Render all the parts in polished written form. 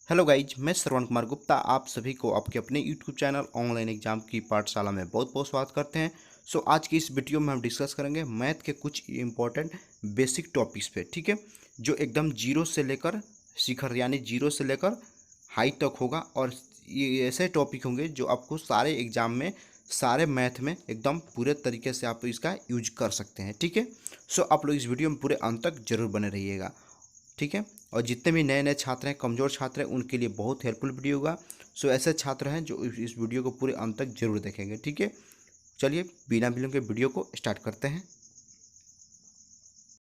Hello guys, मैं श्रवण कुमार गुप्ता आप सभी को आपके अपने यूट्यूब चैनल ऑनलाइन एग्जाम की पाठशाला में बहुत बहुत स्वागत करते हैं। आज की इस वीडियो में हम डिस्कस करेंगे मैथ के कुछ इंपॉर्टेंट बेसिक टॉपिक्स पे, ठीक है, जो एकदम जीरो से लेकर शिखर यानी जीरो से लेकर हाई तक होगा। और ये ऐसे टॉपिक होंगे जो आपको सारे एग्जाम में, सारे मैथ में एकदम पूरे तरीके से आप इसका यूज कर सकते हैं, ठीक है। आप लोग इस वीडियो में पूरे अंत तक जरूर बने रहिएगा, ठीक है। और जितने भी नए नए छात्र हैं, कमज़ोर छात्र हैं, उनके लिए बहुत हेल्पफुल वीडियो होगा। ऐसे छात्र हैं जो इस वीडियो को पूरे अंत तक जरूर देखेंगे, ठीक है। चलिए बिना विलंब के वीडियो को स्टार्ट करते हैं।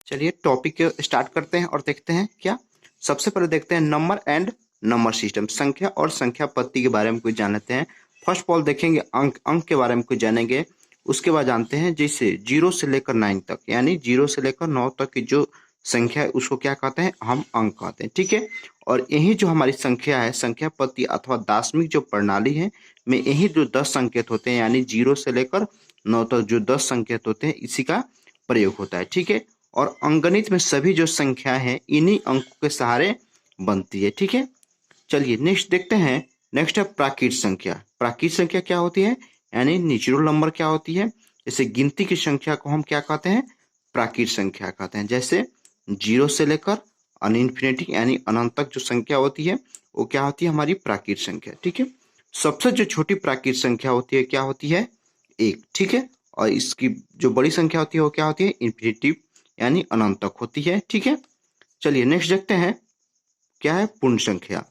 चलिए टॉपिक स्टार्ट करते हैं और देखते हैं क्या। सबसे पहले देखते हैं नंबर एंड नंबर सिस्टम, संख्या और संख्या पत्ती के बारे में कुछ जान लेते हैं। फर्स्ट ऑफ ऑल देखेंगे अंक के बारे में कुछ जानेंगे। उसके बाद जानते हैं जैसे 0 से लेकर 9 तक, यानी 0 से लेकर 9 तक की जो संख्या है उसको क्या कहते हैं, हम अंक कहते हैं, ठीक है। और यही जो हमारी संख्या है, संख्या पत्ती अथवा दार्शनिक जो प्रणाली है में यही जो 10 संकेत होते हैं, यानी 0 से लेकर 9 तक जो 10 संकेत होते हैं, इसी का प्रयोग होता है, ठीक है। और अंकगणित में सभी जो संख्या है इन्हीं अंकों के सहारे बनती है, ठीक है। चलिए नेक्स्ट देखते हैं। नेक्स्ट है प्राकृत संख्या। प्राकृत संख्या क्या होती है, यानी नेचुरल नंबर क्या होती है। जैसे गिनती की संख्या को हम क्या कहते हैं, प्राकृत संख्या कहते हैं। जैसे 0 से लेकर अनइनफिनिटी यानी अनंत तक जो संख्या होती है वो क्या होती है, हमारी प्राकृत संख्या, ठीक है। सबसे जो छोटी प्राकृत संख्या होती है क्या होती है, 1, ठीक है। और इसकी जो बड़ी संख्या होती है वो क्या होती है, इन्फिनिटिव यानी अनंत तक होती है, ठीक है। चलिए नेक्स्ट देखते हैं क्या है पूर्ण संख्या।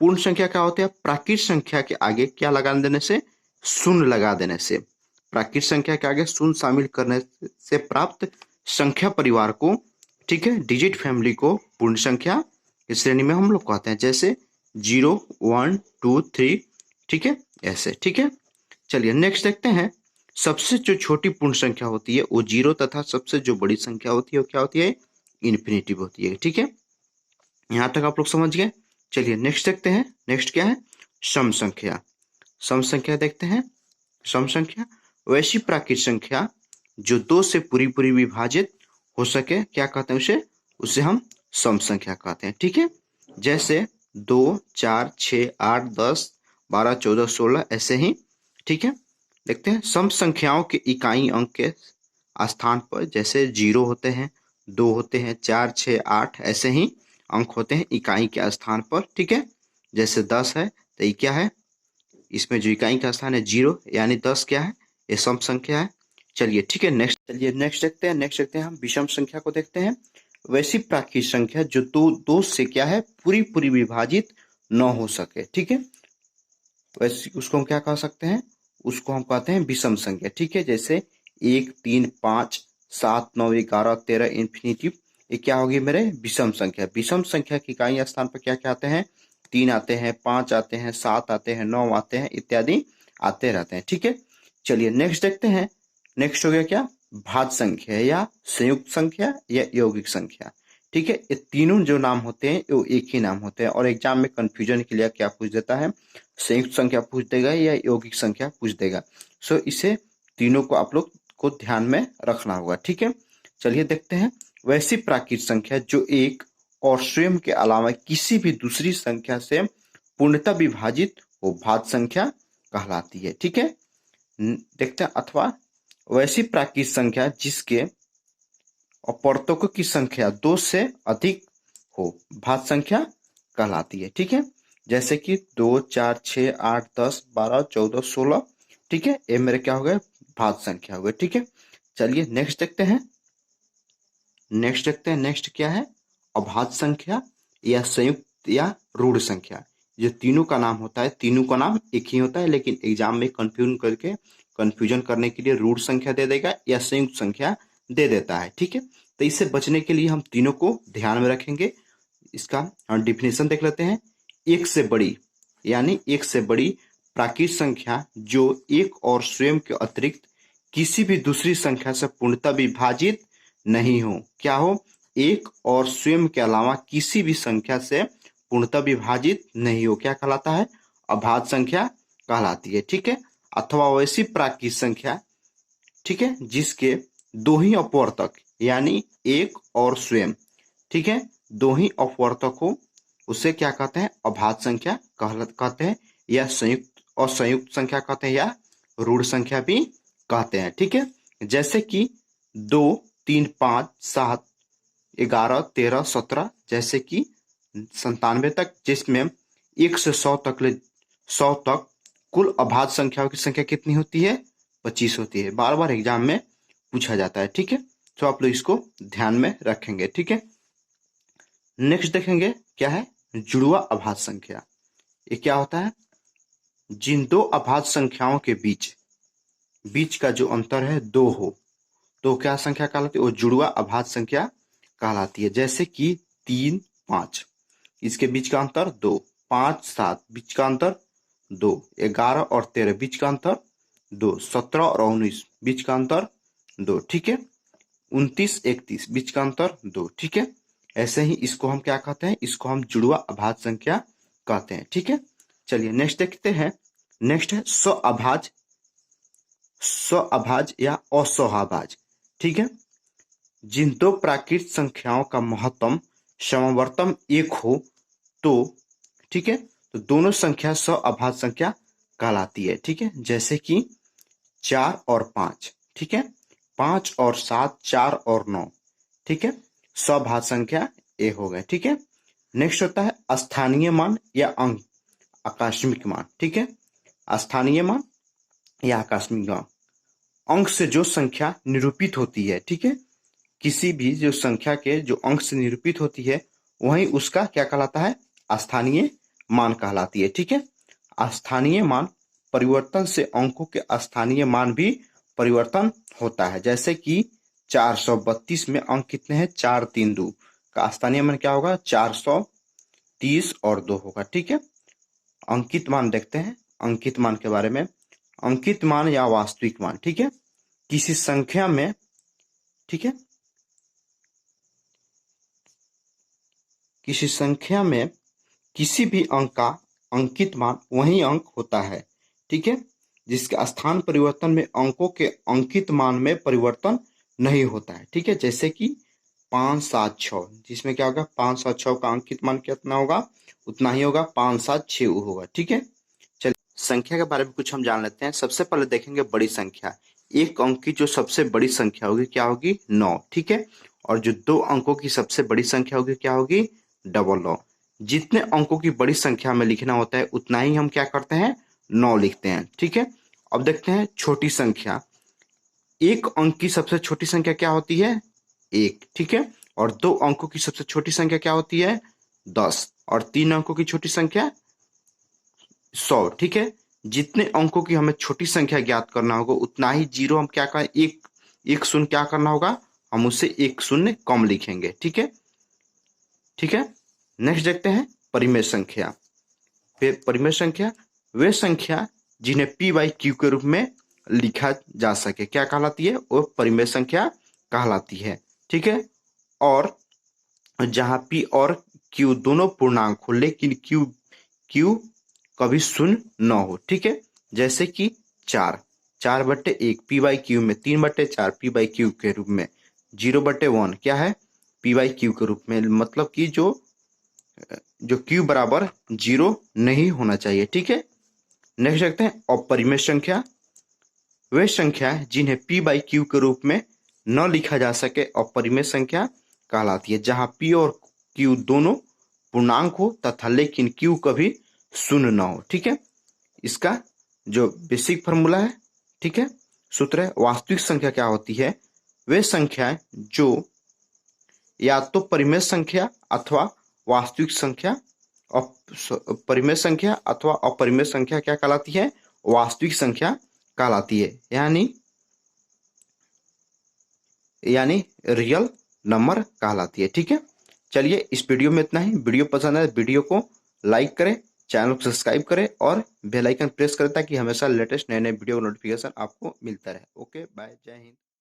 पूर्ण संख्या क्या होती है, प्राकृत संख्या के आगे क्या लगा देने से, शून्य लगा देने से। प्राकृत संख्या के आगे शून्य शामिल करने से प्राप्त संख्या परिवार को, ठीक है, डिजिट फैमिली को पूर्ण संख्या की श्रेणी में हम लोग कहते हैं। जैसे 0, 1, 2, 3, ठीक है, ऐसे, ठीक है। चलिए नेक्स्ट देखते हैं। सबसे जो छोटी पूर्ण संख्या होती है वो 0 तथा सबसे जो बड़ी संख्या होती है वो क्या होती है, इन्फिनिटिव होती है, ठीक है। यहां तक आप लोग समझ गए। चलिए नेक्स्ट देखते हैं। नेक्स्ट क्या है, सम संख्या। सम संख्या देखते हैं। सम संख्या वैसी प्राकृत संख्या जो 2 से पूरी पूरी विभाजित हो सके, क्या कहते हैं उसे, उसे हम सम संख्या कहते हैं, ठीक है। जैसे 2, 4, 6, 8, 10, 12, 14, 16 ऐसे ही, ठीक है। देखते हैं सम संख्याओं के इकाई अंक के स्थान पर, जैसे 0 होते हैं, 2 होते हैं, 4, 6, 8 ऐसे ही अंक होते हैं इकाई के स्थान पर, ठीक है। जैसे 10 है तो ये क्या है, इसमें जो इकाई का स्थान है 0, यानी 10 क्या है, ये सम संख्या है। चलिए ठीक है नेक्स्ट, चलिए नेक्स्ट देखते हैं। नेक्स्ट देखते हैं हम विषम संख्या को देखते हैं। वैसी प्राकृत संख्या जो दो से क्या है, पूरी पूरी विभाजित न हो सके, ठीक है। वैसे उसको हम क्या कह सकते हैं, उसको हम कहते हैं विषम संख्या, ठीक है। जैसे 1, 3, 5, 7, 9, 11, 13 इन्फिनिटिव, ये क्या होगी मेरे विषम संख्या। विषम संख्या की इकाई स्थान पर क्या क्या आते हैं, 3 आते हैं, 5 आते हैं, 7 आते हैं, 9 आते हैं, इत्यादि आते रहते हैं, ठीक है। चलिए नेक्स्ट देखते हैं। नेक्स्ट हो गया क्या, भाज्य संख्या या संयुक्त संख्या या यौगिक संख्या, ठीक है। ये तीनों जो नाम होते हैं वो एक ही नाम होते हैं। और एग्जाम में कंफ्यूजन के लिए क्या पूछ देता है, संयुक्त संख्या पूछ देगा या यौगिक संख्या पूछ देगा। इसे तीनों को आप लोग को ध्यान में रखना होगा, ठीक है। चलिए देखते हैं। वैसी प्राकृत संख्या जो एक और स्वयं के अलावा किसी भी दूसरी संख्या से पूर्णतः विभाजित हो, भाज्य संख्या कहलाती है, ठीक है। देखते हैं। अथवा वैसी प्राकृत संख्या जिसके अपवर्तकों की संख्या 2 से अधिक हो, भाज्य संख्या कहलाती है, ठीक है। जैसे कि 2, 4, 6, 8, 10, 12, 14, 16, ठीक है, ये मेरे क्या हो गए, भाज्य संख्या हो गए, ठीक है। चलिए नेक्स्ट देखते हैं। नेक्स्ट देखते हैं। नेक्स्ट क्या है, अभाज्य संख्या या संयुक्त या ऋण संख्या। ये तीनों का नाम होता है, तीनों का नाम एक ही होता है, लेकिन एग्जाम में कंफ्यूजन करने के लिए ऋण संख्या दे देगा या संयुक्त संख्या दे देता है, ठीक है। तो इससे बचने के लिए हम तीनों को ध्यान में रखेंगे। इसका हम डिफिनेशन देख लेते हैं। एक से बड़ी, यानी एक से बड़ी प्राकृत संख्या जो एक और स्वयं के अतिरिक्त किसी भी दूसरी संख्या से पूर्णतः विभाजित नहीं हो, क्या हो, एक और स्वयं के अलावा किसी भी संख्या से पूर्णतः विभाजित नहीं हो, क्या कहलाता है, अभाज्य संख्या कहलाती है, ठीक है। अथवा वैसी प्राकृत संख्या, ठीक है, जिसके दो ही अपवर्तक यानी एक और स्वयं, ठीक है, दो ही अपवर्तक हो, उसे क्या कहते हैं, अभाज्य संख्या कहते हैं, या संयुक्त और संयुक्त संख्या कहते हैं, या ऋण संख्या भी कहते हैं। ठीक है, जैसे कि 2, 3, 5, 7, 11, 13, 17 जैसे कि 97 तक, जिसमें 1 से 100 तक कुल अभाज्य संख्याओं की संख्या कितनी होती है, 25 होती है। बार बार एग्जाम में पूछा जाता है। ठीक है, तो आप लोग इसको ध्यान में रखेंगे। ठीक है, नेक्स्ट देखेंगे क्या है, जुड़वा अभाज्य संख्या। ये क्या होता है, जिन दो अभाज्य संख्याओं के बीच का जो अंतर है 2 हो तो क्या संख्या कहलाती है, वो जुड़वा अभाज्य संख्या कहलाती है। जैसे कि 3, 5 इसके बीच का अंतर 2, 5, 7 बीच का अंतर 2, 11 और 13 बीच का अंतर 2, 17 और 19 बीच का अंतर 2। ठीक है, 29, 31 बीच का अंतर 2। ठीक है, ऐसे ही इसको हम क्या कहते हैं, इसको हम जुड़वा अभाज्य संख्या कहते हैं। ठीक है, चलिए नेक्स्ट देखते हैं। नेक्स्ट है स्वअभाज्य या असहअभाज्य। ठीक है, जिन दो प्राकृत संख्याओं का महत्तम समवर्तम 1 हो तो, ठीक है, तो दोनों संख्या स्वअभाज्य संख्या कहलाती है। ठीक है, जैसे कि 4 और 5। ठीक है, 5 और 7, 4 और 9। ठीक है, स्वअभाज्य संख्या ए हो गए। ठीक है, नेक्स्ट होता है स्थानीय मान या अंक आकस्मिक मान। ठीक है, स्थानीय मान या आकस्मिक मान, अंक से जो संख्या निरूपित होती है। ठीक है, किसी भी जो संख्या के जो अंक से निरूपित होती है वही उसका क्या कहलाता है, स्थानीय मान कहलाती है। ठीक है, स्थानीय मान परिवर्तन से अंकों के स्थानीय मान भी परिवर्तन होता है। जैसे कि 432 में अंक कितने हैं, 4, 3, 2 का स्थानीय मान क्या होगा, 430 और 2 होगा। ठीक है, अंकित मान देखते हैं, अंकित मान के बारे में। अंकित मान या वास्तविक मान, ठीक है, किसी संख्या में, ठीक है, किसी संख्या में किसी भी अंक का अंकित मान वही अंक होता है। ठीक है, जिसके स्थान परिवर्तन में अंकों के अंकित मान में परिवर्तन नहीं होता है। ठीक है, जैसे कि 5, 7, 6 जिसमें क्या होगा, 5, 7, 6 का अंकित मान कितना होगा, उतना ही होगा, 5, 7, 6 होगा। ठीक है, चलिए संख्या के बारे में कुछ हम जान लेते हैं। सबसे पहले देखेंगे बड़ी संख्या। एक अंक की जो सबसे बड़ी संख्या होगी क्या होगी, 9। ठीक है, और जो 2 अंकों की सबसे बड़ी संख्या होगी क्या होगी, 9। जितने अंकों की बड़ी संख्या में लिखना होता है उतना ही हम क्या करते हैं, 9 लिखते हैं। ठीक है, अब देखते हैं छोटी संख्या। एक अंक की सबसे छोटी संख्या क्या होती है, 1। ठीक है, और 2 अंकों की सबसे छोटी संख्या क्या होती है, 10। और 3 अंकों की छोटी संख्या 100। ठीक है, जितने अंकों की हमें छोटी संख्या ज्ञात करना होगा उतना ही जीरो हम क्या करें, एक शून्य क्या करना होगा, हम उससे 1 शून्य कम लिखेंगे। ठीक है, ठीक है, नेक्स्ट देखते हैं परिमेय संख्या। परिमेय संख्या वे संख्या जिन्हें p/q के रूप में लिखा जा सके क्या कहलाती है, वो परिमेय संख्या कहलाती है। ठीक है, और जहां p और q दोनों पूर्णांक हो लेकिन q कभी शून्य न हो। ठीक है, जैसे कि 4/1 p/q में 3/4 p/q के रूप में, 0/1 क्या है, p/q के रूप में, मतलब कि जो q बराबर 0 नहीं होना चाहिए। ठीक है, नेक्स्ट देखते हैं अपरिमेय संख्या। वे संख्या जिन्हें p/q के रूप में न लिखा जा सके अपरिमेय संख्या कहलाती है, जहां p और q दोनों पूर्णांक हो तथा लेकिन q कभी शून्य न हो। ठीक है, इसका जो बेसिक फॉर्मूला है, ठीक है, सूत्र है, वास्तविक संख्या क्या होती है, वे संख्याएं जो या तो परिमेय संख्या अथवा वास्तविक संख्या, परिमेय संख्या अथवा अपरिमेय संख्या क्या कहलाती है, वास्तविक संख्या कहलाती है, यानी रियल नंबर कहलाती है। ठीक है, चलिए इस वीडियो में इतना ही। वीडियो पसंद है वीडियो को लाइक करें, चैनल को सब्सक्राइब करें और बेल आइकन प्रेस करें ताकि हमेशा लेटेस्ट नए नए वीडियो का नोटिफिकेशन आपको मिलता रहे। ओके बाय, जय हिंद।